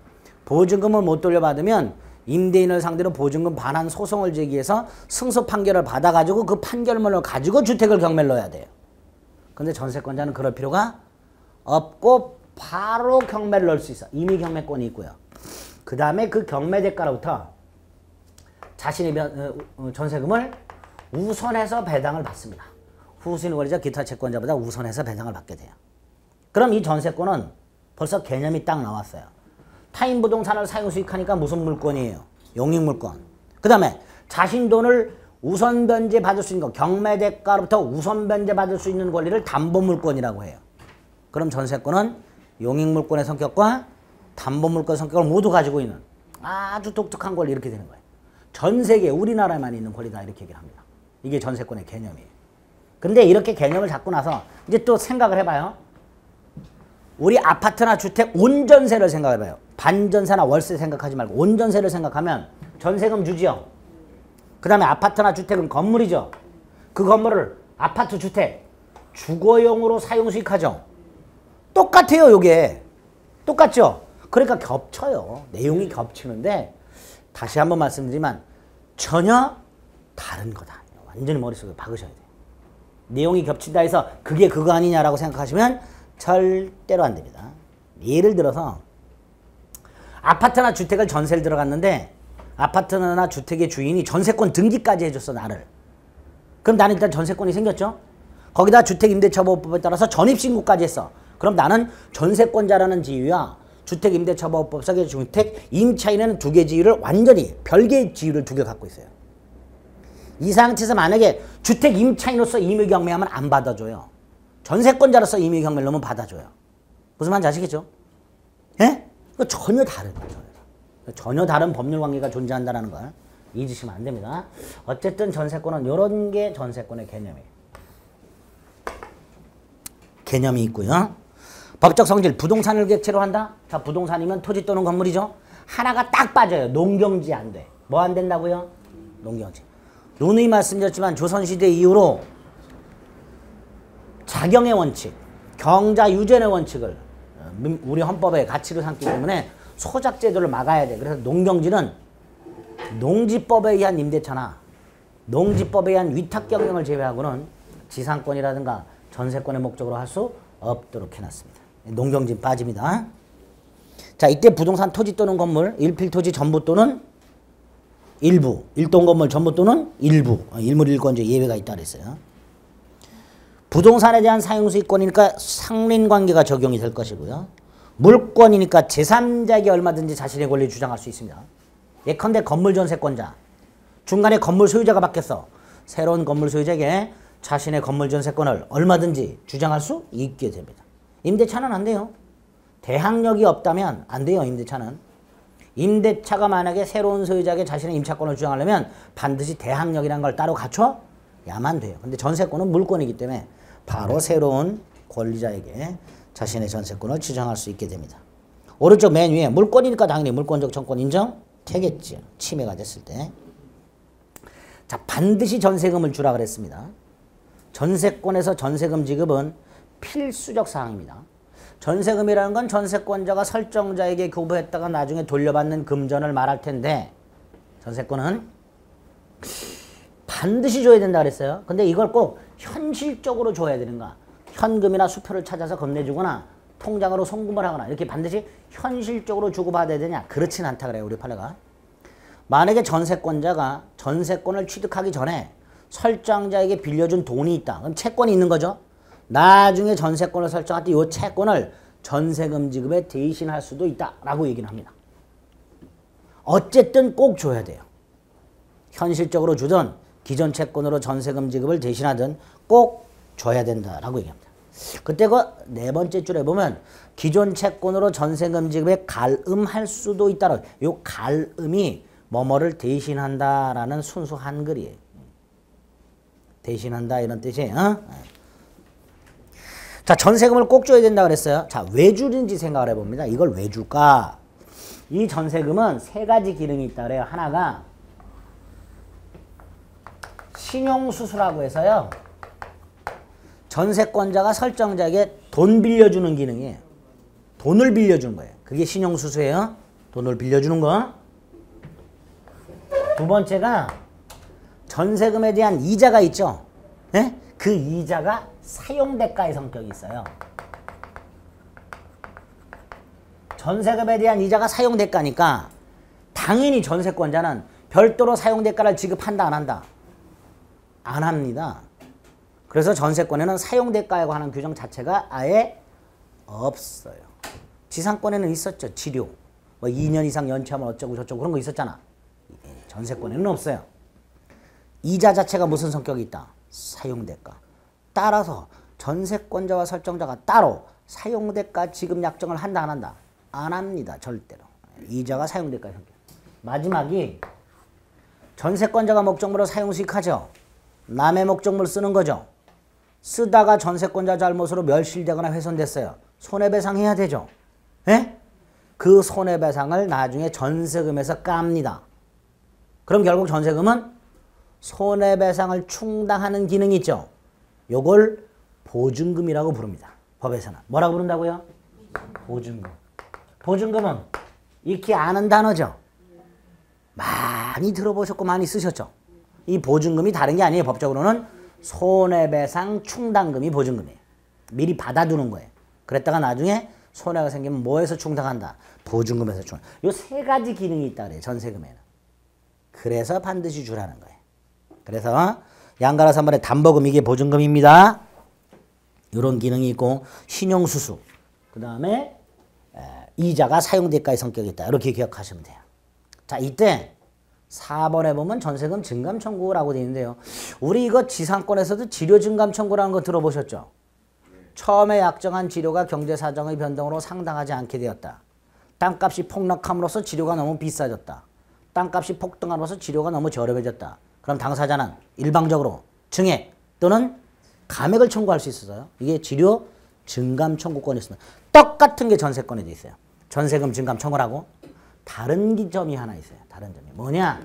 S1: 보증금을 못 돌려받으면 임대인을 상대로 보증금 반환 소송을 제기해서 승소 판결을 받아가지고 그 판결문을 가지고 주택을 경매를 넣어야 돼요. 근데 전세권자는 그럴 필요가 없고 바로 경매를 넣을 수 있어. 임의 경매권이 있고요. 그 다음에 그 경매 대가로부터 자신의 전세금을 우선해서 배당을 받습니다. 후순위 권리자 기타 채권자보다 우선해서 배당을 받게 돼요. 그럼 이 전세권은 벌써 개념이 딱 나왔어요. 타인 부동산을 사용 수익하니까 무슨 물권이에요? 용익물권. 그 다음에 자신 돈을 우선 변제 받을 수 있는 거, 경매 대가로부터 우선 변제 받을 수 있는 권리를 담보물권이라고 해요. 그럼 전세권은 용익물권의 성격과 담보물권 성격을 모두 가지고 있는 아주 독특한 권리 이렇게 되는 거예요. 전 세계 우리나라에만 있는 권리다 이렇게 얘기를 합니다. 이게 전세권의 개념이에요. 근데 이렇게 개념을 잡고 나서 이제 또 생각을 해봐요. 우리 아파트나 주택 온전세를 생각해봐요. 반전세나 월세 생각하지 말고 온전세를 생각하면 전세금 주지요. 그 다음에 아파트나 주택은 건물이죠. 그 건물을 아파트, 주택, 주거용으로 사용 수익하죠. 똑같아요, 요게. 똑같죠? 그러니까 겹쳐요. 내용이 겹치는데 다시 한번 말씀드리지만 전혀 다른 거다. 완전히 머릿속에 박으셔야 돼요. 내용이 겹친다 해서 그게 그거 아니냐라고 생각하시면 절대로 안 됩니다. 예를 들어서 아파트나 주택을 전세를 들어갔는데 아파트나 주택의 주인이 전세권 등기까지 해줬어, 나를. 그럼 나는 일단 전세권이 생겼죠. 거기다 주택임대차보호법에 따라서 전입신고까지 했어. 그럼 나는 전세권자라는 지위와 주택임대차보호법상의 주택 임차인은 두 개 지위를 완전히 별개의 지위를 두 개 갖고 있어요. 이 상태에서 만약에 주택 임차인으로서 임의경매하면 안 받아줘요. 전세권자로서 임의경매를 넣으면 받아줘요. 무슨 말인지 아시겠죠? 예? 그 전혀 다른 거죠. 전혀 다른 법률 관계가 존재한다는 걸 잊으시면 안 됩니다. 어쨌든 전세권은 이런 게 전세권의 개념이 있고요. 법적 성질, 부동산을 객체로 한다? 자, 부동산이면 토지 또는 건물이죠. 하나가 딱 빠져요. 농경지 안 돼. 뭐 안 된다고요? 농경지. 누누이 말씀드렸지만 조선시대 이후로 자경의 원칙, 경자유전의 원칙을 우리 헌법의 가치로 삼기 때문에 소작제도를 막아야 돼. 그래서 농경지는 농지법에 의한 임대차나 농지법에 의한 위탁경영을 제외하고는 지상권이라든가 전세권의 목적으로 할 수 없도록 해놨습니다. 농경지는 빠집니다. 자, 이때 부동산 토지 또는 건물, 일필토지 전부 또는 일부, 일동 건물 전부 또는 일부, 일물일권제 예외가 있다 그랬어요. 부동산에 대한 사용수익권이니까 상린관계가 적용이 될 것이고요. 물권이니까 제3자에게 얼마든지 자신의 권리를 주장할 수 있습니다. 예컨대 건물 전세권자, 중간에 건물 소유자가 바뀌었어. 새로운 건물 소유자에게 자신의 건물 전세권을 얼마든지 주장할 수 있게 됩니다. 임대차는 안 돼요. 대항력이 없다면 안 돼요, 임대차는. 임대차가 만약에 새로운 소유자에게 자신의 임차권을 주장하려면 반드시 대항력이라는 걸 따로 갖춰야만 돼요. 근데 전세권은 물권이기 때문에 바로 새로운 권리자에게 자신의 전세권을 주장할 수 있게 됩니다. 오른쪽 맨 위에 물권이니까 당연히 물권적 청권 인정되겠죠. 침해가 됐을 때. 자, 반드시 전세금을 주라 그랬습니다. 전세권에서 전세금 지급은 필수적 사항입니다. 전세금이라는 건 전세권자가 설정자에게 교부했다가 나중에 돌려받는 금전을 말할 텐데 전세권은 반드시 줘야 된다 그랬어요. 근데 이걸 꼭 현실적으로 줘야 되는가? 현금이나 수표를 찾아서 건네주거나 통장으로 송금을 하거나 이렇게 반드시 현실적으로 주고받아야 되냐? 그렇진 않다 그래요, 우리 판례가. 만약에 전세권자가 전세권을 취득하기 전에 설정자에게 빌려준 돈이 있다. 그럼 채권이 있는 거죠. 나중에 전세권을 설정할 때 이 채권을 전세금 지급에 대신할 수도 있다라고 얘기는 합니다. 어쨌든 꼭 줘야 돼요. 현실적으로 주든 기존 채권으로 전세금 지급을 대신하든 꼭 줘야 된다라고 얘기합니다. 그때 그 네 번째 줄에 보면 기존 채권으로 전세금 지급에 갈음할 수도 있다라고. 요 갈음이 뭐뭐를 대신한다라는 순수 한글이에요. 대신한다 이런 뜻이에요. 자, 전세금을 꼭 줘야 된다 그랬어요. 자, 왜 주는지 생각을 해봅니다. 이걸 왜 줄까? 이 전세금은 세 가지 기능이 있다 그래요. 하나가 신용수수라고 해서요. 전세권자가 설정자에게 돈 빌려주는 기능이에요. 돈을 빌려주는 거예요. 그게 신용수수예요. 돈을 빌려주는 거. 두 번째가 전세금에 대한 이자가 있죠. 예? 그 이자가 사용대가의 성격이 있어요. 전세금에 대한 이자가 사용대가니까 당연히 전세권자는 별도로 사용대가를 지급한다 안 한다? 안 합니다. 그래서 전세권에는 사용대가에 관한 규정 자체가 아예 없어요. 지상권에는 있었죠. 치료. 뭐 2년 이상 연체하면 어쩌고 저쩌고 그런 거 있었잖아. 전세권에는 없어요. 이자 자체가 무슨 성격이 있다? 사용대가. 따라서 전세권자와 설정자가 따로 사용대가 지급 약정을 한다 안 한다? 안 합니다. 절대로. 이자가 사용대가의 성격. 마지막이 전세권자가 목적물로 사용수익하죠. 남의 목적물 쓰는 거죠. 쓰다가 전세권자 잘못으로 멸실되거나 훼손됐어요. 손해배상해야 되죠. 예? 그 손해배상을 나중에 전세금에서 깝니다. 그럼 결국 전세금은 손해배상을 충당하는 기능이 있죠. 요걸 보증금이라고 부릅니다. 법에서는. 뭐라고 부른다고요? 보증금. 보증금은 익히 아는 단어죠. 많이 들어보셨고 많이 쓰셨죠. 이 보증금이 다른 게 아니에요. 법적으로는 손해배상 충당금이 보증금이에요. 미리 받아두는 거예요. 그랬다가 나중에 손해가 생기면 뭐에서 충당한다? 보증금에서 충당. 요 세 가지 기능이 있다 그래요. 전세금에는. 그래서 반드시 주라는 거예요. 그래서 양가라 3번의 담보금 이게 보증금입니다. 이런 기능이 있고 신용수수 그 다음에 이자가 사용대가의 성격이 있다. 이렇게 기억하시면 돼요. 자, 이때 4번에 보면 전세금 증감 청구라고 되어 있는데요. 우리 이거 지상권에서도 치료 증감 청구라는 거 들어보셨죠? 처음에 약정한 치료가 경제사정의 변동으로 상당하지 않게 되었다. 땅값이 폭락함으로써 치료가 너무 비싸졌다. 땅값이 폭등함으로써 치료가 너무 저렴해졌다. 그럼 당사자는 일방적으로 증액 또는 감액을 청구할 수 있어요. 이게 치료 증감 청구권이 있습니다. 똑같은 게 전세권에 돼 있어요. 전세금 증감 청구라고. 다른 점이 하나 있어요. 다른 점이 뭐냐?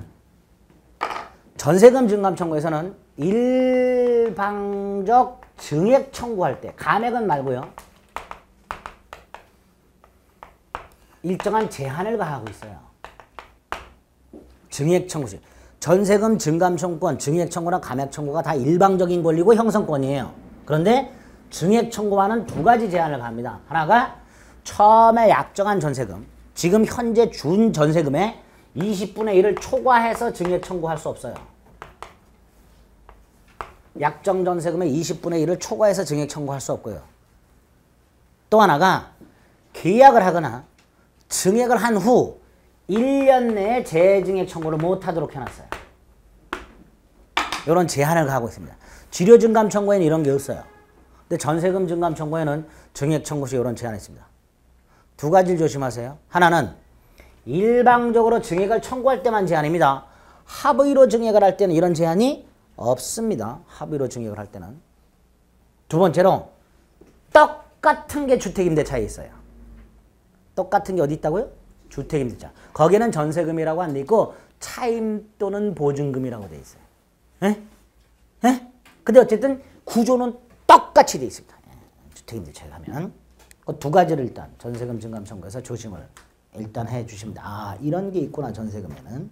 S1: 전세금 증감 청구에서는 일방적 증액 청구할 때 감액은 말고요. 일정한 제한을 가하고 있어요. 증액 청구시. 전세금 증감 청구권, 증액 청구나 감액 청구가 다 일방적인 권리고 형성권이에요. 그런데 증액 청구와는 두 가지 제한을 가합니다. 하나가 처음에 약정한 전세금, 지금 현재 준 전세금의 20분의 1을 초과해서 증액 청구할 수 없어요. 약정 전세금의 20분의 1을 초과해서 증액 청구할 수 없고요. 또 하나가 계약을 하거나 증액을 한 후 1년 내에 재증액 청구를 못하도록 해놨어요. 이런 제한을 가하고 있습니다. 치료 증감 청구에는 이런 게 없어요. 근데 전세금 증감 청구에는 증액 청구 시 이런 제한이 있습니다. 두 가지를 조심하세요. 하나는 일방적으로 증액을 청구할 때만 제한입니다. 합의로 증액을 할 때는 이런 제한이 없습니다. 합의로 증액을 할 때는. 두 번째로 똑같은 게 주택임대차에 있어요. 똑같은 게 어디 있다고요? 주택임대차. 거기에는 전세금이라고 안 돼 있고 차임 또는 보증금이라고 돼 있어요. 에? 에? 근데 어쨌든 구조는 똑같이 돼 있습니다. 주택임대차에 가면. 그 두 가지를 일단 전세금 증감 청구에서 조심을 일단 해 주십니다. 아, 이런 게 있구나, 전세금에는.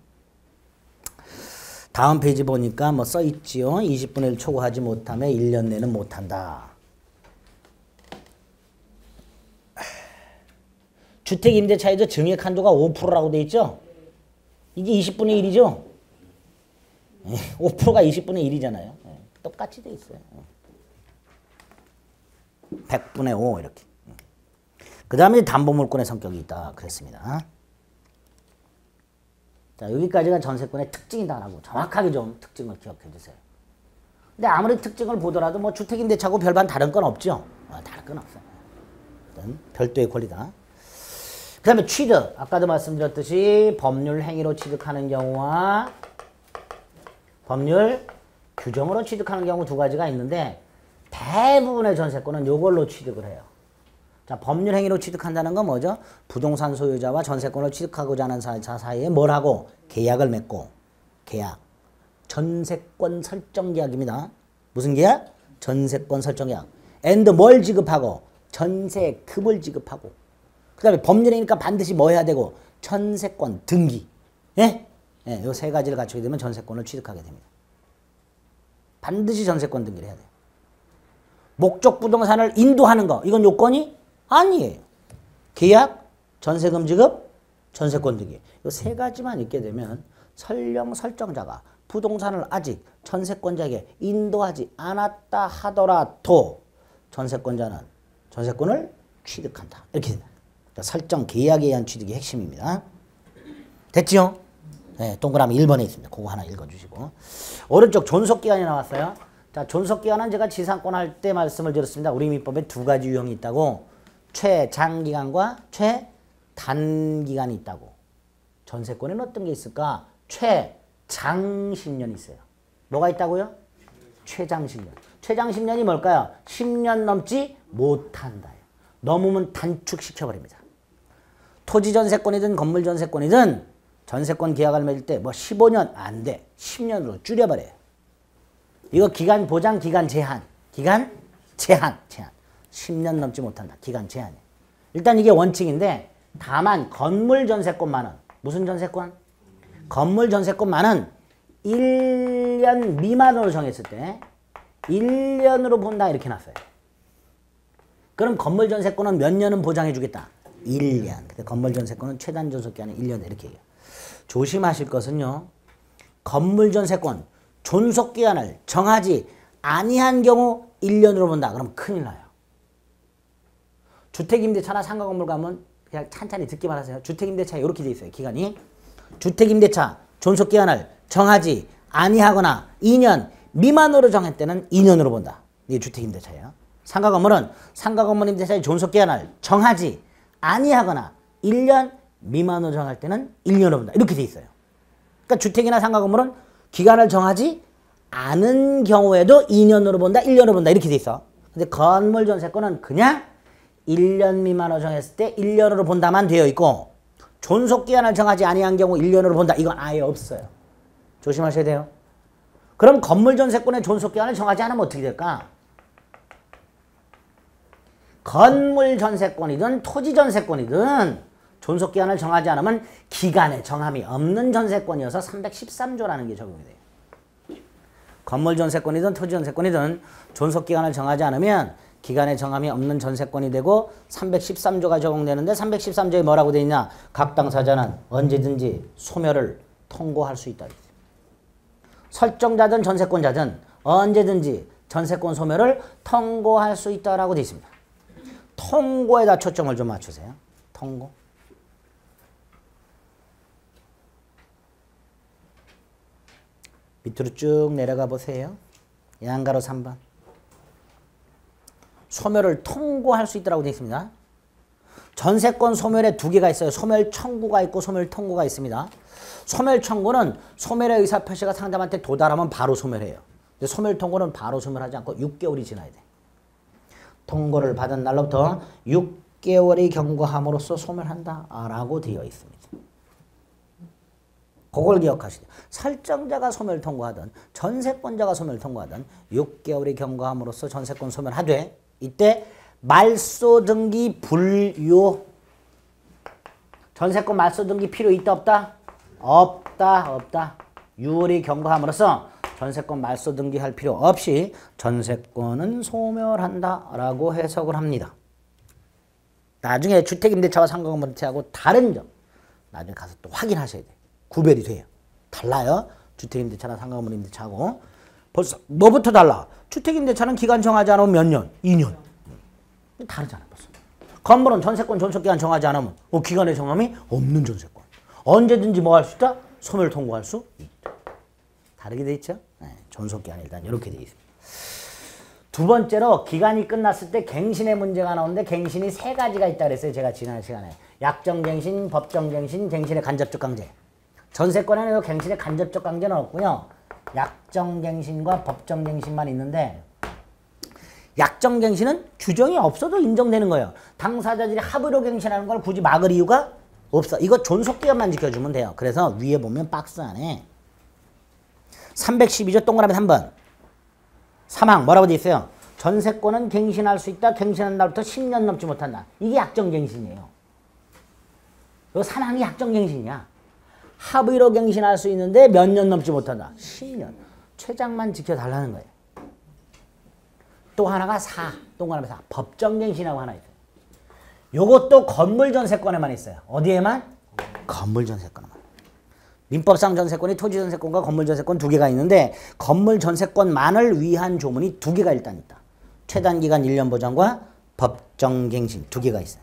S1: 다음 페이지 보니까 뭐 써 있지요. 20분의 1 초과하지 못하면 1년 내는 못한다. 주택임대차에도 증액 한도가 5%라고 돼 있죠. 이게 20분의 1이죠. 5%가 20분의 1이잖아요. 똑같이 돼 있어요. 100분의 5 이렇게. 그 다음에 담보물권의 성격이 있다 그랬습니다. 자, 여기까지가 전세권의 특징이다라고 정확하게 좀 특징을 기억해 주세요. 근데 아무리 특징을 보더라도 뭐 주택임대차하고 별반 다른 건 없죠. 다른 건 없어요. 일단 별도의 권리다. 그 다음에 취득. 아까도 말씀드렸듯이 법률 행위로 취득하는 경우와 법률 규정으로 취득하는 경우 두 가지가 있는데 대부분의 전세권은 이걸로 취득을 해요. 자, 법률 행위로 취득한다는 건 뭐죠? 부동산 소유자와 전세권을 취득하고자 하는 자 사이에 뭘 하고? 계약을 맺고. 계약. 전세권 설정 계약입니다. 무슨 계약? 전세권 설정 계약. and 뭘 지급하고? 전세금을 지급하고. 그 다음에 법률행위니까 반드시 뭐 해야 되고? 전세권 등기. 예? 예, 요 세 가지를 갖추게 되면 전세권을 취득하게 됩니다. 반드시 전세권 등기를 해야 돼요. 목적 부동산을 인도하는 거. 이건 요건이 아니에요. 계약, 전세금 지급, 전세권 등기. 이 세 가지만 있게 되면 설령 설정자가 부동산을 아직 전세권자에게 인도하지 않았다 하더라도 전세권자는 전세권을 취득한다. 이렇게 됩니다. 설정 계약에 의한 취득이 핵심입니다. 됐죠? 네, 동그라미 1번에 있습니다. 그거 하나 읽어주시고. 오른쪽 존속기간이 나왔어요. 자, 존속기간은 제가 지상권 할 때 말씀을 드렸습니다. 우리 민법에 두 가지 유형이 있다고. 최장기간과 최단기간이 있다고. 전세권에는 어떤 게 있을까? 최장 10년이 있어요. 뭐가 있다고요? 최장 10년. 최장 10년이 뭘까요? 10년 넘지 못한다. 넘으면 단축시켜버립니다. 토지 전세권이든 건물 전세권이든 전세권 계약을 맺을 때 뭐 15년 안 돼. 10년으로 줄여버려요. 이거 기간 보장, 기간 제한. 기간 제한. 10년 넘지 못한다. 기간 제한이에요. 일단 이게 원칙인데 다만 건물 전세권만은 무슨 전세권? 건물 전세권만은 1년 미만으로 정했을 때 1년으로 본다 이렇게 놨어요. 그럼 건물 전세권은 몇 년은 보장해 주겠다? 1년. 근데 건물 전세권은 최단 존속기한은 1년 이렇게 해요. 조심하실 것은요. 건물 전세권 존속기한을 정하지 아니한 경우 1년으로 본다. 그럼 큰일 나요. 주택임대차나 상가건물 가면 그냥 찬찬히 듣기만 하세요. 주택임대차에 이렇게 돼 있어요. 기간이. 주택임대차 존속기한을 정하지 아니하거나 2년 미만으로 정할 때는 2년으로 본다. 이게 주택임대차예요. 상가건물은 상가건물 임대차의 존속기한을 정하지 아니하거나 1년 미만으로 정할 때는 1년으로 본다. 이렇게 돼 있어요. 그러니까 주택이나 상가건물은 기간을 정하지 않은 경우에도 2년으로 본다, 1년으로 본다 이렇게 돼 있어. 근데 건물 전세권은 그냥 1년 미만으로 정했을 때 1년으로 본다만 되어 있고 존속기한을 정하지 아니한 경우 1년으로 본다. 이건 아예 없어요. 조심하셔야 돼요. 그럼 건물 전세권의 존속기한을 정하지 않으면 어떻게 될까? 건물 전세권이든 토지 전세권이든 존속기한을 정하지 않으면 기간에 정함이 없는 전세권이어서 313조라는 게 적용이 돼요. 건물 전세권이든 토지 전세권이든 존속기간을 정하지 않으면 기간에 정함이 없는 전세권이 되고 313조가 적용되는데 313조에 뭐라고 되어 있냐? 각 당사자는 언제든지 소멸을 통고할 수 있다. 설정자든 전세권자든 언제든지 전세권 소멸을 통고할 수 있다라고 되어 있습니다. 통고에다 초점을 좀 맞추세요. 통고. 밑으로 쭉 내려가 보세요. 양가로 3번. 소멸을 통고할 수 있다고 되어 있습니다. 전세권 소멸에 두 개가 있어요. 소멸 청구가 있고 소멸 통고가 있습니다. 소멸 청구는 소멸의 의사표시가 상대방한테 도달하면 바로 소멸해요. 근데 소멸 통고는 바로 소멸하지 않고 6개월이 지나야 돼. 통고를 받은 날로부터 6개월이 경과함으로써 소멸한다 라고 되어 있습니다. 그걸 기억하시죠. 설정자가 소멸 통고하든 전세권자가 소멸 통고하든 6개월이 경과함으로써 전세권 소멸하되 이때 말소 등기 불요. 전세권 말소 등기 필요 있다 없다? 없다. 6월이 경과함으로써 전세권 말소 등기할 필요 없이 전세권은 소멸한다 라고 해석을 합니다. 나중에 주택임대차와 상가건물임대차하고 다른 점 나중에 가서 또 확인하셔야 돼요. 구별이 돼요. 달라요. 주택임대차나 상가건물임대차하고. 벌써 뭐부터 달라? 주택임대차는 기간 정하지 않으면 몇 년? 2년. 다르잖아 벌써. 건물은 전세권 존속기간 정하지 않으면 기간의 정함이 없는 전세권. 언제든지 뭐 할 수 있다? 소멸 통고할 수 있다. 다르게 돼 있죠? 네, 존속기한 일단 이렇게 돼 있습니다. 두 번째로 기간이 끝났을 때 갱신의 문제가 나오는데 갱신이 세 가지가 있다 그랬어요. 제가 지난 시간에. 약정갱신, 법정갱신, 갱신의 간접적 강제. 전세권에는 갱신의 간접적 강제는 없고요. 약정갱신과 법정갱신만 있는데 약정갱신은 규정이 없어도 인정되는 거예요. 당사자들이 합의로 갱신하는 걸 굳이 막을 이유가 없어. 이거 존속기간만 지켜주면 돼요. 그래서 위에 보면 박스 안에 312조 동그라미 3번 사망 뭐라고 돼 있어요? 전세권은 갱신할 수 있다. 갱신한 날부터 10년 넘지 못한다. 이게 약정갱신이에요. 이 사망이 약정갱신이야. 합의로 갱신할 수 있는데 몇 년 넘지 못한다. 10년. 최장만 지켜달라는 거예요. 또 하나가 4. 동그라미 4. 법정갱신하고 하나 있어요. 요것도 건물전세권에만 있어요. 어디에만? 건물전세권에만. 민법상 전세권이 토지전세권과 건물전세권 두 개가 있는데 건물전세권만을 위한 조문이 두 개가 일단 있다. 최단기간 1년 보장과 법정갱신 두 개가 있어요.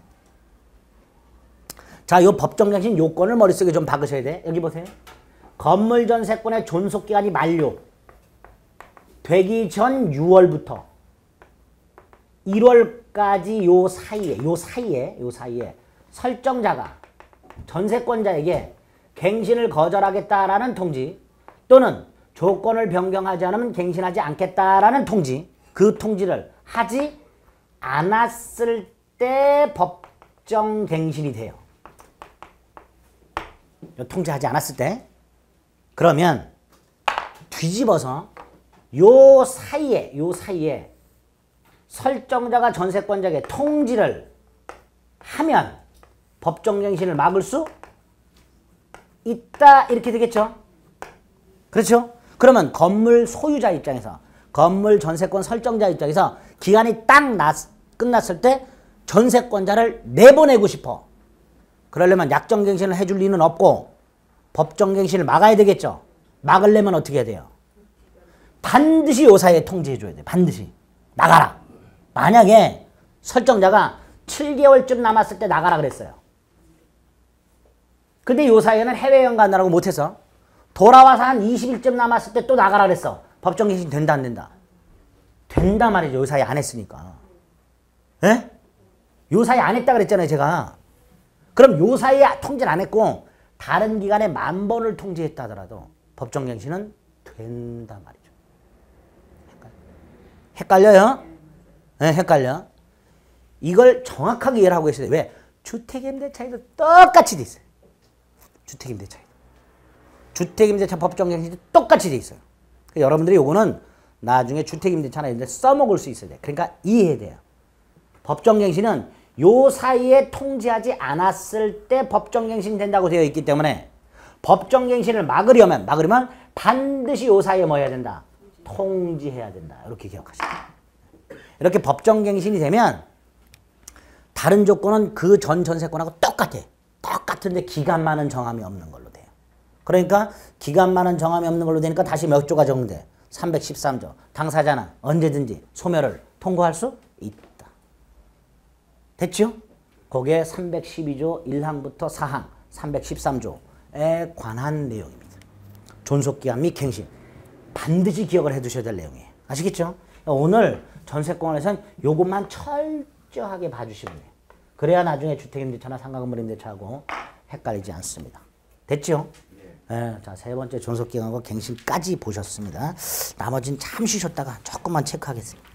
S1: 자, 요 법정갱신 요건을 머릿속에 좀 박으셔야 돼. 여기 보세요. 건물전세권의 존속기간이 만료 되기 전 6월부터 1월까지 요 사이에 설정자가 전세권자에게 갱신을 거절하겠다라는 통지 또는 조건을 변경하지 않으면 갱신하지 않겠다라는 통지, 그 통지를 하지 않았을 때 법정갱신이 돼요. 통제하지 않았을 때 그러면 뒤집어서 요 사이에 설정자가 전세권자에게 통지를 하면 법정갱신을 막을 수 있다 이렇게 되겠죠. 그렇죠? 그러면 건물 소유자 입장에서 건물 전세권 설정자 입장에서 기간이 딱 끝났을 때 전세권자를 내보내고 싶어. 그러려면 약정갱신을 해줄 리는 없고 법정갱신을 막아야 되겠죠. 막으려면 어떻게 해야 돼요? 반드시 요 사이에 통지해줘야 돼. 반드시. 나가라. 만약에 설정자가 7개월쯤 남았을 때 나가라 그랬어요. 근데 요 사이에는 해외여행 가느라고 못해서 돌아와서 한 20일쯤 남았을 때 또 나가라 그랬어. 법정갱신 된다 안 된다? 된다 말이죠. 요 사이 안 했으니까. 예? 요 사이 안 했다 그랬잖아요 제가. 그럼 요 사이에 통지를 안 했고 다른 기간에 10,000번을 통지했다 하더라도 법정갱신은 된다 말이죠. 헷갈려요? 네, 헷갈려. 이걸 정확하게 이해를 하고 계셔야 돼요. 왜? 주택임대 차이도 똑같이 돼 있어요. 주택임대 차이. 주택임대차 법정갱신도 똑같이 돼 있어요. 그러니까 여러분들이 요거는 나중에 주택임대차나 이런 데 써먹을 수 있어야 돼요. 그러니까 이해해야 돼요. 법정갱신은 요 사이에 통지하지 않았을 때 법정갱신 된다고 되어 있기 때문에 법정갱신을 막으려면 반드시 요 사이에 뭐 해야 된다? 통지해야 된다. 이렇게 기억하시면 돼요. 이렇게 법정갱신이 되면 다른 조건은 그 전 전세권하고 똑같아. 똑같은데 기간만은 정함이 없는 걸로 돼요. 그러니까 기간만은 정함이 없는 걸로 되니까 다시 몇 조가 적용돼? 313조. 당사자는 언제든지 소멸을 통고할 수 있다. 됐죠? 그게 312조 1항부터 4항 313조에 관한 내용입니다. 존속기한 및 갱신. 반드시 기억을 해두셔야 될 내용이에요. 아시겠죠? 오늘 전세권에서는 요것만 철저하게 봐주시면 돼요. 그래야 나중에 주택임대차나 상가건물임대차하고 헷갈리지 않습니다. 됐죠? 네, 자, 세 번째 존속기한과 갱신까지 보셨습니다. 나머지는 잠시 쉬었다가 조금만 체크하겠습니다.